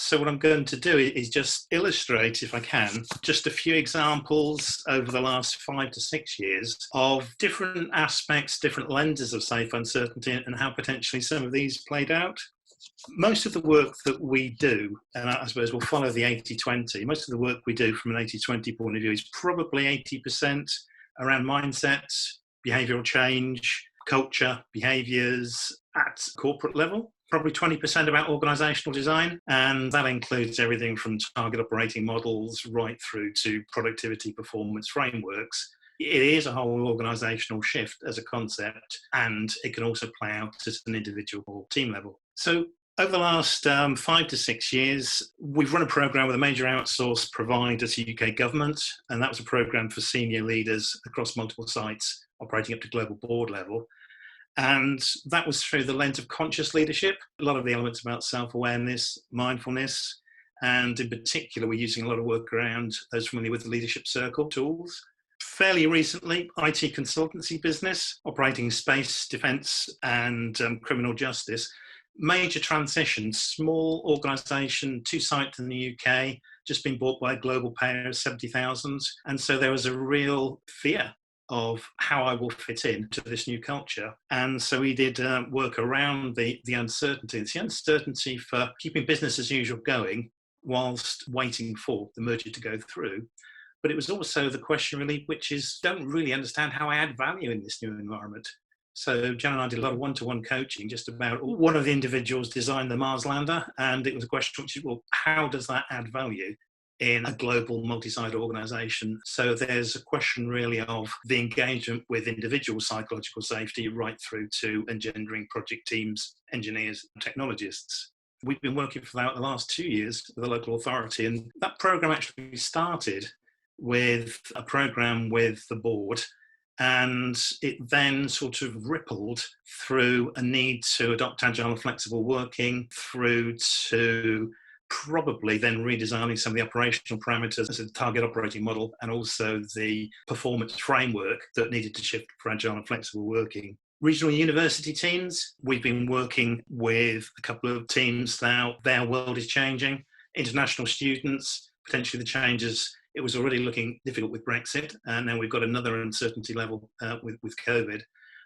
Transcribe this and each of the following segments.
So what I'm going to do is just illustrate, if I can, just a few examples over the last 5 to 6 years of different aspects, different lenses of safe uncertainty and how potentially some of these played out. Most of the work that we do, and I suppose we'll follow the 80-20, most of the work we do from an 80-20 point of view is probably 80% around mindsets, behavioural change, culture, behaviours at corporate level. Probably 20% about organisational design, and that includes everything from target operating models right through to productivity performance frameworks. It is a whole organisational shift as a concept, and it can also play out at an individual or team level. So over the last 5 to 6 years, we've run a programme with a major outsourced provider to UK government, and that was a programme for senior leaders across multiple sites operating up to global board level. And that was through the lens of conscious leadership, a lot of the elements about self-awareness, mindfulness, and in particular, we're using a lot of work around those familiar with the leadership circle tools. Fairly recently, IT consultancy business, operating space, defence, and criminal justice. Major transition, small organisation, 2 sites in the UK, just been bought by a global payer of 70,000. And so there was a real fear of how I will fit into this new culture. And so we did work around the uncertainty. It's the uncertainty for keeping business as usual going whilst waiting for the merger to go through. But it was also the question really, which is, don't really understand how I add value in this new environment. So Jan and I did a lot of one-to-one coaching just about one of the individuals designed the Mars lander. And it was a question, which is, well, how does that add value in a global multi-site organisation? So there's a question really of the engagement with individual psychological safety right through to engendering project teams, engineers, and technologists. We've been working for that the last 2 years with a local authority, and that programme actually started with a programme with the board, and it then sort of rippled through a need to adopt agile and flexible working through to probably then redesigning some of the operational parameters as a target operating model and also the performance framework that needed to shift for agile and flexible working. Regional university teams, we've been working with a couple of teams now. Their world is changing. International students, potentially the changes. It was already looking difficult with Brexit, and now we've got another uncertainty level with COVID.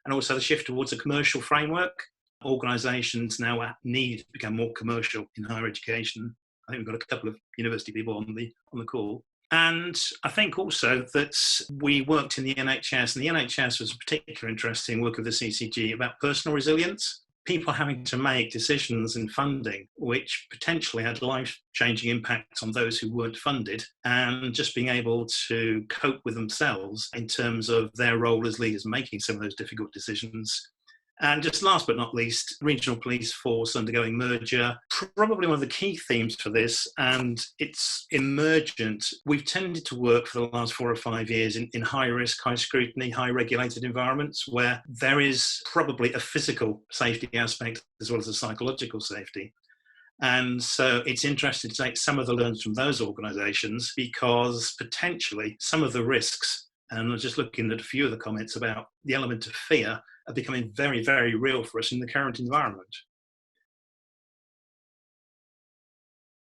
And also the shift towards a commercial framework. Organisations now need to become more commercial in higher education. I think we've got a couple of university people on the call. And I think also that we worked in the NHS, and the NHS was a particular interesting work of the CCG about personal resilience. People having to make decisions in funding which potentially had life-changing impacts on those who weren't funded, and just being able to cope with themselves in terms of their role as leaders making some of those difficult decisions. And just last but not least, regional police force undergoing merger, probably one of the key themes for this, and it's emergent. We've tended to work for the last 4 or 5 years in high risk, high scrutiny, high regulated environments where there is probably a physical safety aspect as well as a psychological safety. And so it's interesting to take some of the learns from those organisations, because potentially some of the risks, and I'm just looking at a few of the comments about the element of fear, are becoming very, very real for us in the current environment.